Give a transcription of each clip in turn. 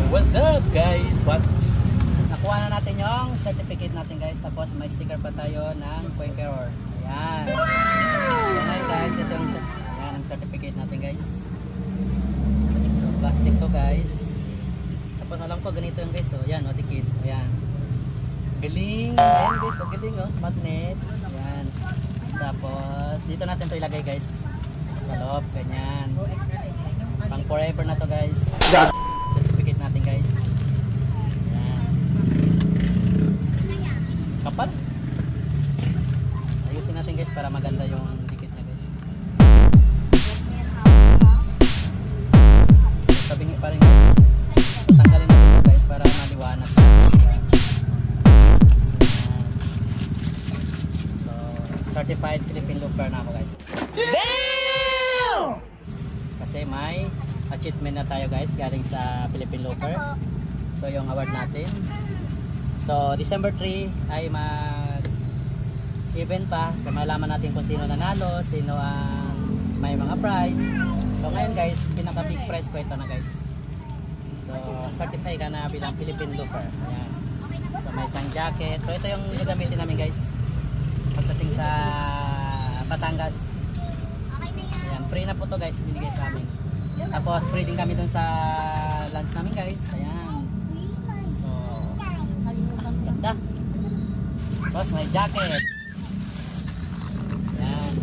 What's up guys? Nakuha na natin yung certificate natin guys. Tapos may sticker pa tayo ng Quaker. Ayan. So ngayon guys, ito yung ang certificate natin guys. So plastic to guys. Tapos alam ko ganito yung guys. So yan o, dikit. Ayan. Galing. Ayan guys, o galing o. Magnet. Ayan. Tapos dito natin to ilagay guys. Sa loob, ganyan. Pang forever na to guys. Certificate natin guys. Ayan. Kapal. Ayusin natin guys para maganda yung dikit niya guys. Sabingi pa rin guys. Tanggalin natin ito guys para maliwanag. So certified Philippine Looper na ako guys. Damn! Kasi may achievement na tayo guys galing sa Philippine Looper. So yung award natin. So December 3 ay mag-event pa. So malaman natin kung sino nanalo, sino ang may mga prize. So ngayon guys, pinaka big prize ko ito na guys. So certified ka na bilang Philippine Looper. Ayan. So may isang jacket. So ito yung gagamitin namin guys pagdating sa Batangas. Ayan, free na po to guys, binigay sa amin. Tapos free din kami dun sa lunch namin guys. Ayan. So ganda. Tapos may jacket. Ayan.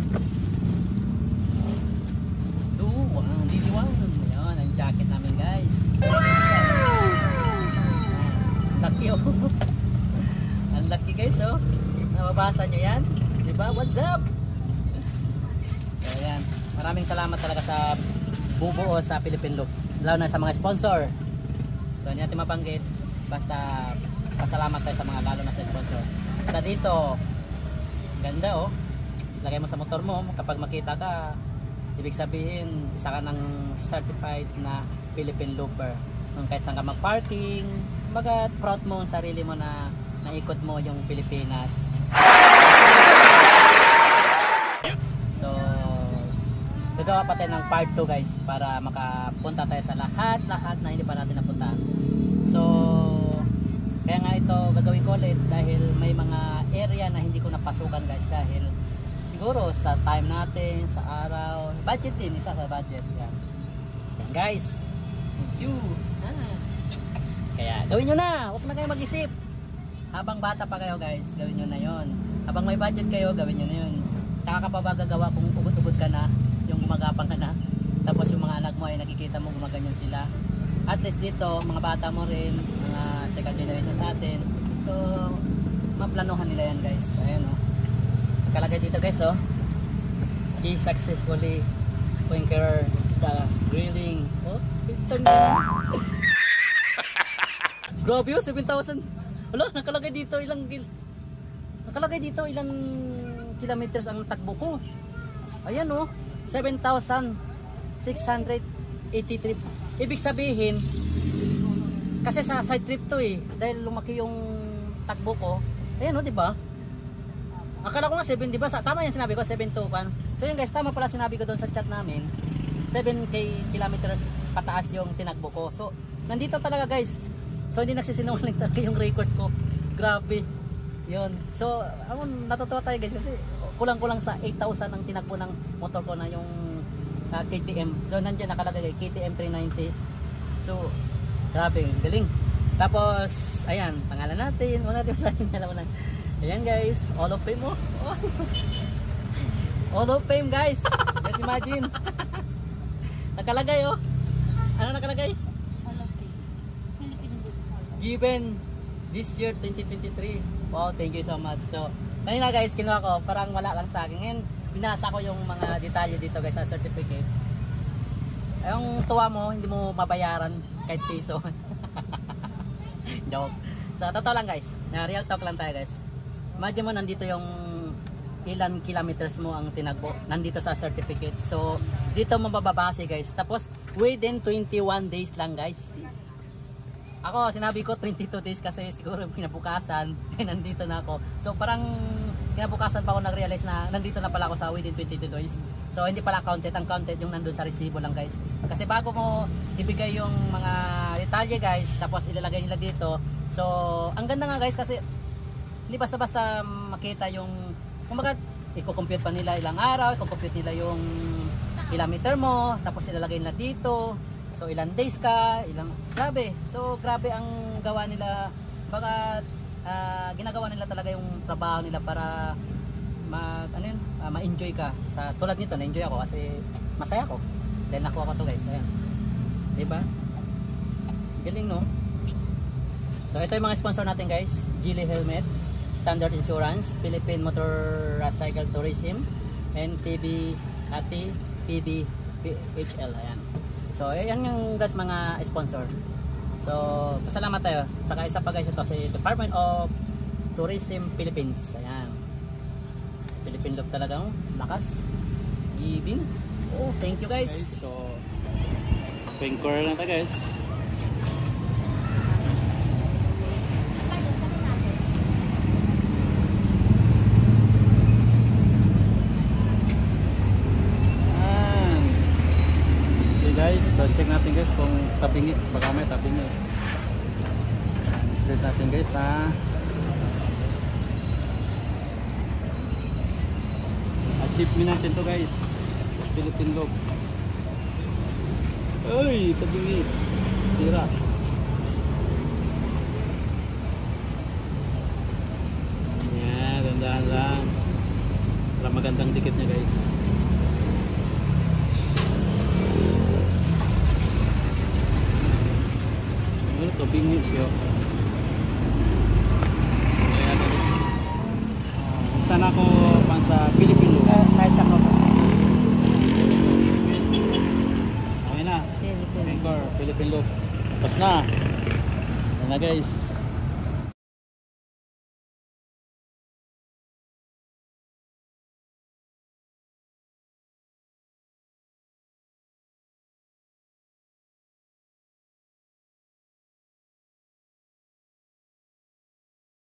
Duwang diliwang. Ayan, ang jacket namin guys. Laki oh. Ang laki guys oh. Nababasa nyo yan? Diba? What's up? So ayan. Maraming salamat talaga sa bubuo sa Philippine Loop, lalo na sa mga sponsor. So hindi natin mapanggit, basta pasalamat tayo sa mga lalo na sa sponsor. Sa dito, ganda oh, lagay mo sa motor mo, kapag makita ka, ibig sabihin isa ka ng certified na Philippine Looper. Kahit saan ka mag-parking, baga proud mo ang sarili mo na naikot mo yung Pilipinas. So gagawa pa tayo ng part 2 guys para makapunta tayo sa lahat na hindi pa natin napuntahan. So kaya nga ito gagawin ko ulit dahil may mga area na hindi ko napasukan guys dahil siguro sa time natin, sa araw, budget din, isa sa budget. Yan. So guys, thank you. Kaya gawin nyo na, huwag na kayo mag-isip. Habang bata pa kayo guys, gawin nyo na yon. Habang may budget kayo, gawin nyo na yun. Tsaka ka pa ba gagawa kung ubod-ubod ka na, yung gumagapang ka na, tapos yung mga anak mo ay nakikita mo gumaganyan sila. At least dito, mga bata mo rin, mga second generation sa atin, so maplanuhan nila yan guys. Ayan o, nakalagay dito guys o, he successfully conquered the grilling. Oh, grabe o, 7,000. Wala, nakalagay dito ilang kilometers ang takbo ko. Ayan o, 7,683. Ibig sabihin, kasi sa side trip to eh, dahil lumaki yung takbo ko. Ayan o, diba? Akala ko nga 7, diba? Tama yung sinabi ko, 7 to 1. So yun guys, tama pala sinabi ko doon sa chat namin. 7 kilometers pataas yung tinakbo ko. So, nandito talaga guys. So hindi nagsisinungaling talaga yung record ko. Grabe. Yun. So, natutuwa tayo guys kasi kulang-kulang sa 8,000 ang tinakbo ng motor ko na yung KTM. So nandiyan nakalagay KTM 390. So, grabe, galing. Tapos, ayan, pangalan natin. Wala natin sa akin, alam mo na. Ayan guys, Hall of Fame mo. Oh. Hall of Fame guys. Just imagine. Nakalagay oh. Ano nakalagay? Given this year 2023. Wow, thank you so much. So kanina guys, kinuha ko, parang wala lang sa akin. Ngayon binasa ko yung mga detalye dito guys sa certificate. Yung tuwa mo, hindi mo mabayaran kahit piso. Joke. So totoo lang guys, na real talk lang tayo guys. Imagine mo nandito yung ilan kilometers mo ang tinagbo nandito sa certificate. So dito mababase guys. Tapos within 21 days lang guys. Ako, sinabi ko 22 days kasi siguro kinabukasan, nandito na ako. So parang kinabukasan pa ako nag-realize na nandito na pala ako sa within 22 days. So hindi pala counted, ang counted yung nandun sa resibo lang guys. Kasi bago mo ibigay yung mga detalye guys, tapos ilalagay nila dito. So ang ganda nga guys kasi hindi basta-basta makita yung, kumbaga i-compute pa nila ilang araw, i-compute nila yung kilometer mo, tapos ilalagay nila dito. So ilang days ka, grabe. So grabe ang gawa nila. Baka ginagawa nila talaga yung trabaho nila para ma-enjoy ka. Sa tulad nito, na-enjoy ako kasi masaya ako dahil nakuha ko to guys. Ayan. Diba? Galing no? So ito yung mga sponsor natin guys. Geely Helmet, Standard Insurance, Philippine Motorcycle Tourism, NTB, ATI, PBHL. Ayan. So ayan yung guys mga sponsor. So pasalamat tayo. Saka isa pa guys, ito si Department of Tourism Philippines. Ayan. Sa Philippine Loop talagang lakas. Giving. Oh, thank you guys. So Pinkor na tayo guys. Guys, so check natin guys kung tabingi, baka may tabingi. Slide natin guys ha. Achievement natin to guys sa Philippine Loop. Uy, tabingi, sira. Yan, dandahan lang para magandang dikit nya guys. Tabingi siya. Isa na ako pang sa Philippine Loop. May check ako. Okay na. Pinkor, Philippine Loop. Tapos na. Yan na guys.